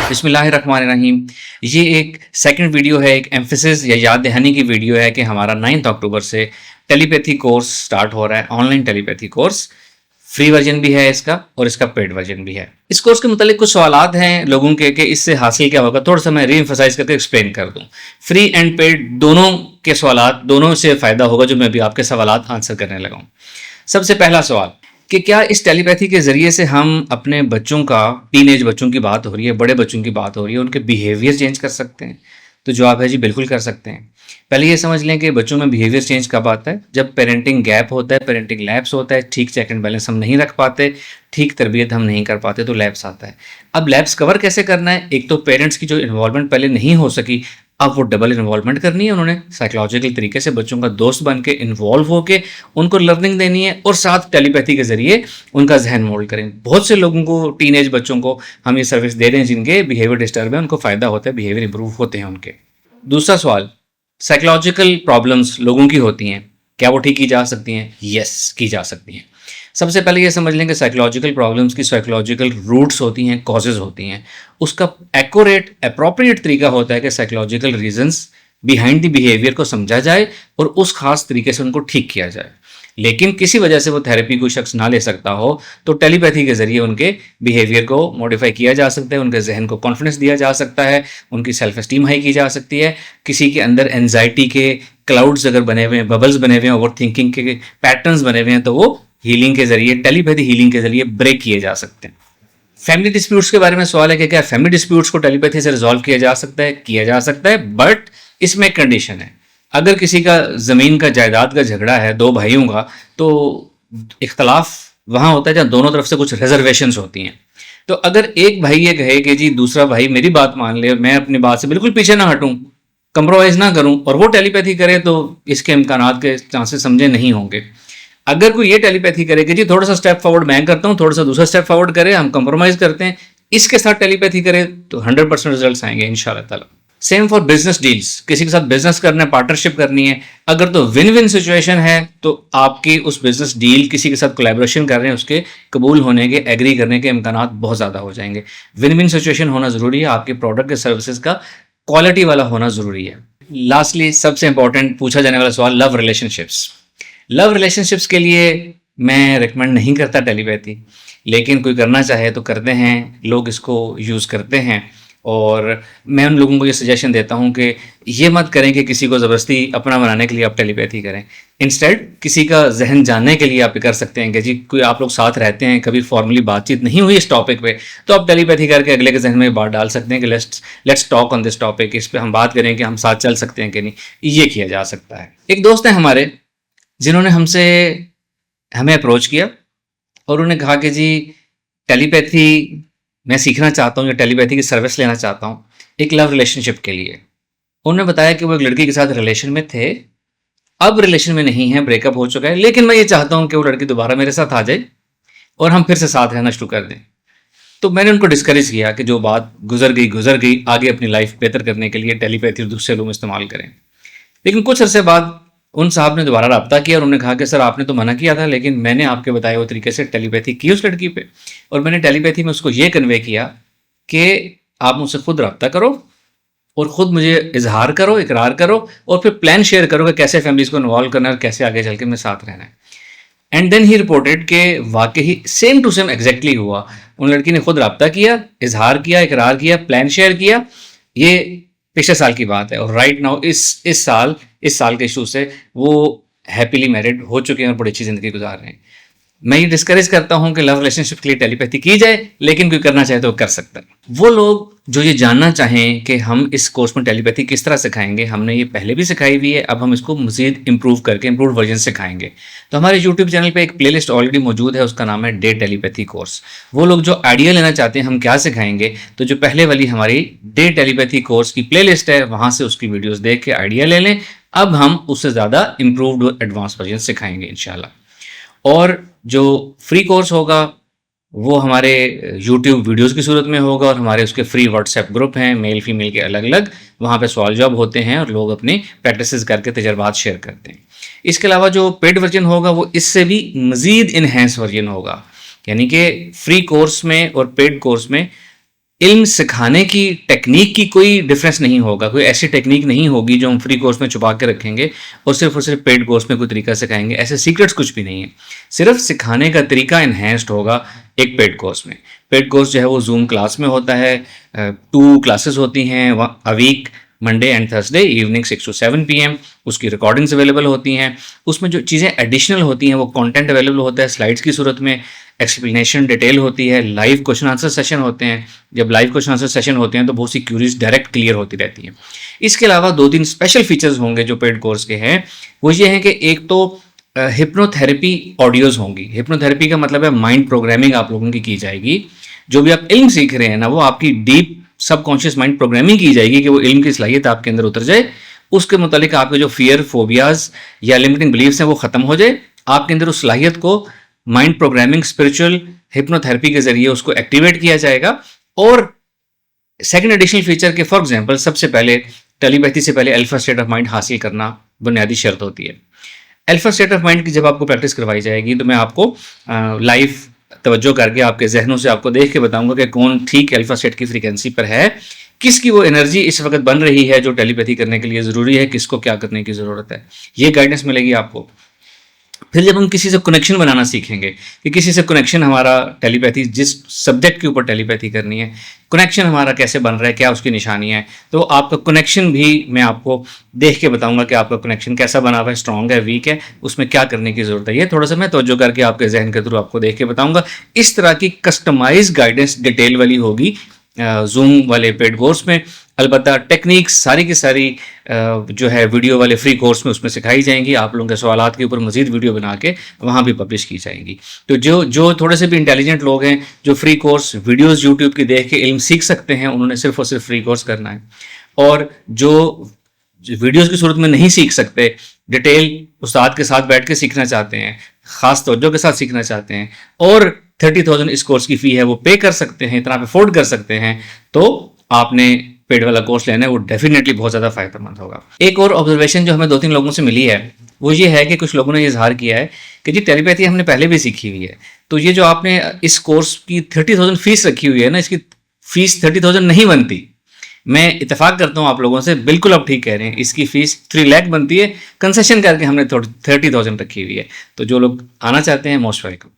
बिस्मिल्लाहिर्रहमानिर्रहीम। ये एक सेकंड वीडियो है, एक एम्फेसिस या याद दहानी की वीडियो है कि हमारा 9 अक्टूबर से टेलीपैथी कोर्स स्टार्ट हो रहा है, online telepathy course. Free version भी है इसका और इसका पेड वर्जन भी है। इस कोर्स के मुतालिक कुछ सवालात हैं लोगों के कि इससे हासिल क्या होगा, थोड़ा सा मैं रीएम्फसाइज करके एक्सप्लेन कर दूं। फ्री एंड पेड दोनों के सवालात, दोनों से फ़ायदा होगा जो मैं भी आपके सवालात आंसर करने लगा हूं। सबसे पहला सवाल कि क्या इस टेलीपैथी के ज़रिए से हम अपने बच्चों का, टीनेज बच्चों की बात हो रही है, बड़े बच्चों की बात हो रही है, उनके बिहेवियर चेंज कर सकते हैं? तो जवाब है जी, बिल्कुल कर सकते हैं। पहले ये समझ लें कि बच्चों में बिहेवियर चेंज कब आता है? जब पेरेंटिंग गैप होता है, पेरेंटिंग लैप्स होता है, ठीक चेक एंड बैलेंस हम नहीं रख पाते, ठीक तरबियत हम नहीं कर पाते, तो लैप्स आता है। अब लैप्स कवर कैसे करना है? एक तो पेरेंट्स की जो इन्वॉल्वमेंट पहले नहीं हो सकी, अब वो डबल इन्वॉल्वमेंट करनी है उन्होंने, साइकोलॉजिकल तरीके से बच्चों का दोस्त बन के इन्वॉल्व होके उनको लर्निंग देनी है और साथ टेलीपैथी के ज़रिए उनका जहन मोल्ड करें। बहुत से लोगों को, टीनेज बच्चों को हम ये सर्विस दे रहे हैं जिनके बिहेवियर डिस्टर्ब है, उनको फ़ायदा होता है, बिहेवियर इंप्रूव होते हैं उनके। दूसरा सवाल, साइकोलॉजिकल प्रॉब्लम्स लोगों की होती हैं, क्या वो ठीक की जा सकती हैं? यस, की जा सकती हैं। सबसे पहले ये समझ लें कि साइकोलॉजिकल प्रॉब्लम्स की साइकोलॉजिकल रूट्स होती हैं, कॉजेज होती हैं। उसका एक्यूरेट, अप्रोप्रिएट तरीका होता है कि psychological reasons behind the behaviour को समझा जाए और उस खास तरीके से उनको ठीक किया जाए। लेकिन किसी वजह से वो थेरेपी कोई शख्स ना ले सकता हो तो टेलीपैथी के जरिए उनके बिहेवियर को मॉडिफाई किया जा सकता है, उनके जहन को कॉन्फिडेंस दिया जा सकता है, उनकी सेल्फ एस्टीम हाई की जा सकती है। किसी के अंदर एनजाइटी के क्लाउड्स अगर बने हुए हैं, बबल्स बने हुए हैं, ओवर थिंकिंग के पैटर्न्स बने हुए हैं, तो वो हीलिंग के जरिए, टेलीपैथी हीलिंग के जरिए ब्रेक किए जा सकते हैं। फैमिली डिस्प्यूट्स के बारे में सवाल है कि क्या फैमिली डिस्प्यूट्स को टेलीपैथी से रिजॉल्व किया जा सकता है? किया जा सकता है, बट इसमें एक कंडीशन है। अगर किसी का ज़मीन का, जायदाद का झगड़ा है दो भाइयों का, तो इख्तलाफ वहाँ होता है जहाँ दोनों तरफ से कुछ रिजर्वेशंस होती हैं। तो अगर एक भाई ये कहे कि जी दूसरा भाई मेरी बात मान ले, मैं अपनी बात से बिल्कुल पीछे ना हटूं, कंप्रोमाइज़ ना करूं, और वो टेलीपैथी करे, तो इसके इम्कानात के चांसेस समझे नहीं होंगे। अगर कोई ये टेलीपैथी करे कि जी थोड़ा सा स्टेप फॉरवर्ड मैं करता हूँ, थोड़ा सा दूसरा स्टेप फॉरवर्ड करे, हम कंप्रोमाइज़ करते हैं, इसके साथ टेलीपैथी करे, तो 100% रिजल्ट आएंगे इंशाल्लाह ताला। सेम फॉर बिजनेस डील्स, किसी के साथ बिजनेस करना है, पार्टनरशिप करनी है, अगर तो विन विन सिचुएशन है तो आपकी उस बिजनेस डील, किसी के साथ कोलैबोरेशन कर रहे हैं, उसके कबूल होने के, एग्री करने के इम्कानात बहुत ज़्यादा हो जाएंगे। विन विन सिचुएशन होना ज़रूरी है, आपके प्रोडक्ट के सर्विसेज का क्वालिटी वाला होना ज़रूरी है। लास्टली सबसे इंपॉर्टेंट पूछा जाने वाला सवाल, लव रिलेशनशिप्स। लव रिलेशनशिप्स के लिए मैं रिकमेंड नहीं करता टेलीपैथी, लेकिन कोई करना चाहे तो करते हैं, लोग इसको यूज़ करते हैं। और मैं उन लोगों को ये सजेशन देता हूँ कि ये मत करें कि किसी को ज़बरदस्ती अपना बनाने के लिए आप टेलीपैथी करें। इंस्टेड किसी का जहन जानने के लिए आप कर सकते हैं कि जी कोई आप लोग साथ रहते हैं, कभी फॉर्मली बातचीत नहीं हुई इस टॉपिक पे, तो आप टेलीपैथी करके अगले के जहन में बात डाल सकते हैं कि let's talk on this topic, इस पर हम बात करें कि हम साथ चल सकते हैं कि नहीं। ये किया जा सकता है। एक दोस्त है हमारे जिन्होंने हमें अप्रोच किया और उन्होंने कहा कि जी टेलीपैथी मैं सीखना चाहता हूँ या टेलीपैथी की सर्विस लेना चाहता हूँ एक लव रिलेशनशिप के लिए। उन्होंने बताया कि वो एक लड़की के साथ रिलेशन में थे, अब रिलेशन में नहीं है, ब्रेकअप हो चुका है, लेकिन मैं ये चाहता हूँ कि वो लड़की दोबारा मेरे साथ आ जाए और हम फिर से साथ रहना शुरू कर दें। तो मैंने उनको डिस्करेज किया कि जो बात गुजर गई, आगे अपनी लाइफ बेहतर करने के लिए टेलीपैथी और दूसरे लोग इस्तेमाल करें। लेकिन कुछ अरसे बाद उन साहब ने दोबारा रब्ता किया और उन्होंने कहा कि सर आपने तो मना किया था, लेकिन मैंने आपके बताए हुए तरीके से टेलीपैथी की उस लड़की पे, और मैंने टेलीपैथी में उसको ये कन्वे किया कि आप मुझसे खुद रब्ता करो और ख़ुद मुझे इजहार करो, इकरार करो, और फिर प्लान शेयर करो कि कैसे फैमिलीज़ को इन्वॉल्व करना है और कैसे आगे चल के मेरे साथ रहना है। एंड देन ही रिपोर्टेड कि वाकई सेम टू सेम एग्जैक्टली हुआ। उन लड़की ने खुद रब्ता किया, इजहार किया, इकरार किया, प्लान शेयर किया। ये पिछले साल की बात है और राइट नाउ इस साल के इशू से वो हैप्पीली मैरिड हो चुके हैं और बड़ी अच्छी ज़िंदगी गुजार रहे हैं। मैं ये डिस्करेज करता हूँ कि लव रिलेशनशिप के लिए टेलीपैथी की जाए, लेकिन कोई करना चाहे तो कर सकता है। वो लोग जो ये जानना चाहें कि हम इस कोर्स में टेलीपैथी किस तरह सिखाएंगे, हमने ये पहले भी सिखाई हुई है, अब हम इसको मज़ीद इम्प्रूव करके इम्प्रूव वर्जन सिखाएंगे। तो हमारे यूट्यूब चैनल पे एक प्लेलिस्ट ऑलरेडी मौजूद है, उसका नाम है डे टेलीपैथी कोर्स। वो लोग जो आइडिया लेना चाहते हैं हम क्या सिखाएंगे, तो जो पहले वाली हमारी डे टेलीपैथी कोर्स की प्लेलिस्ट है, वहाँ से उसकी वीडियोज़ देख के आइडिया ले लें। अब हम उससे ज़्यादा इम्प्रूव्ड और एडवांस वर्जन सिखाएंगे इंशाल्लाह। और जो फ्री कोर्स होगा वो हमारे यूट्यूब वीडियोस की सूरत में होगा, और हमारे उसके फ्री व्हाट्सएप ग्रुप हैं, मेल फीमेल के अलग अलग, वहाँ पे सवाल जवाब होते हैं और लोग अपनी प्रैक्टिसेस करके तजर्बात शेयर करते हैं। इसके अलावा जो पेड वर्जन होगा वो इससे भी मज़ीद इन्हेंस वर्जन होगा, यानी कि फ्री कोर्स में और पेड कोर्स में इल्म सिखाने की टेक्निक की कोई डिफरेंस नहीं होगा, कोई ऐसी टेक्निक नहीं होगी जो हम फ्री कोर्स में छुपा के रखेंगे और सिर्फ पेड कोर्स में कोई तरीका सिखाएंगे। ऐसे सीक्रेट्स कुछ भी नहीं है, सिर्फ सिखाने का तरीका इन्हेंस्ड होगा एक पेड कोर्स में। पेड कोर्स जो है वो जूम क्लास में होता है, 2 क्लासेस होती हैं a week, Monday and Thursday evening 6 to 7 PM। उसकी रिकॉर्डिंग्स अवेलेबल होती हैं। उसमें जो चीज़ें एडिशनल होती हैं वो कंटेंट अवेलेबल होता है स्लाइड्स की सूरत में, एक्सप्लेनेशन डिटेल होती है, लाइव क्वेश्चन आंसर सेशन होते हैं। जब लाइव क्वेश्चन आंसर सेशन होते हैं तो बहुत सी क्यूरीज डायरेक्ट क्लियर होती रहती हैं। इसके अलावा 2-3 स्पेशल फीचर्स होंगे जो पेड कोर्स के हैं, वो ये हैं कि एक तो हिप्नोथेरेपी ऑडियोज होंगी। हिप्नोथेरेपी का मतलब है माइंड प्रोग्रामिंग आप लोगों की जाएगी। जो भी आप इल्म सीख रहे हैं ना, वो आपकी डीप सबकॉन्शियस माइंड प्रोग्रामिंग की जाएगी कि वो इल्म की सलाहियत आपके अंदर उतर जाए। उसके मुतालिक आपके जो फियर, फोबियाज या लिमिटिंग बिलीव्स हैं वो खत्म हो जाए। आपके अंदर उस सलाहियत को माइंड प्रोग्रामिंग, स्पिरिचुअल हिप्नोथेरेपी के जरिए उसको एक्टिवेट किया जाएगा। और सेकंड एडिशनल फीचर के फॉर एग्जांपल सबसे पहले टेलीपैथी से पहले अल्फा स्टेट ऑफ माइंड हासिल करना बुनियादी शर्त होती है। अल्फा स्टेट ऑफ माइंड की जब आपको प्रैक्टिस करवाई जाएगी तो मैं आपको लाइव तवज्जो करके आपके जहनों से आपको देख के बताऊंगा कि कौन ठीक अल्फा स्टेट की फ्रीक्वेंसी पर है, किसकी वो एनर्जी इस वक्त बन रही है जो टेलीपैथी करने के लिए ज़रूरी है, किसको क्या करने की ज़रूरत है। ये गाइडेंस मिलेगी आपको। फिर जब हम किसी से कनेक्शन बनाना सीखेंगे कि किसी से कनेक्शन हमारा टेलीपैथी, जिस सब्जेक्ट के ऊपर टेलीपैथी करनी है, कनेक्शन हमारा कैसे बन रहा है, क्या उसकी निशानी है, तो आपका कनेक्शन भी मैं आपको देख के बताऊंगा कि आपका कनेक्शन कैसा बना हुआ है, स्ट्रॉन्ग है, वीक है, उसमें क्या करने की ज़रूरत है। ये थोड़ा सा मैं तवज्जो करके आपके जहन के थ्रू आपको देख के बताऊंगा। इस तरह की कस्टमाइज गाइडेंस डिटेल वाली होगी जूम वाले पेड कोर्स में। अलबत्ता टेक्निक्स सारी की सारी जो है वीडियो वाले फ्री कोर्स में उसमें सिखाई जाएंगी। आप लोगों के सवालात के ऊपर मजीद वीडियो बना के वहाँ भी पब्लिश की जाएंगी। तो जो थोड़े से भी इंटेलिजेंट लोग हैं, जो फ्री कोर्स वीडियोस यूट्यूब की देख के इल्म सीख सकते हैं, उन्होंने सिर्फ और सिर्फ फ्री कोर्स करना है। और जो वीडियोस की सूरत में नहीं सीख सकते, डिटेल उस्ताद के साथ बैठ के सीखना चाहते हैं, ख़ास तवज्जो के साथ सीखना चाहते हैं और 30,000 इस कोर्स की फ़ी है वो पे कर सकते हैं, इतना आप अफोर्ड कर सकते हैं, तो आपने पेड वाला कोर्स लेना है, वो डेफिनेटली बहुत ज़्यादा फायदेमंद होगा। एक और ऑब्जर्वेशन जो हमें 2-3 लोगों से मिली है वो ये है कि कुछ लोगों ने इजहार किया है कि जी टेलीपैथी हमने पहले भी सीखी हुई है, तो ये जो आपने इस कोर्स की 30,000 फीस रखी हुई है ना, इसकी फीस 30,000 नहीं बनती। मैं इत्तेफाक करता हूँ आप लोगों से, बिल्कुल आप ठीक कह रहे हैं, इसकी फीस 3 लाख बनती है, कंसेशन करके हमने 30,000 रखी हुई है। तो जो लोग आना चाहते हैं मोस्ट वेलकम।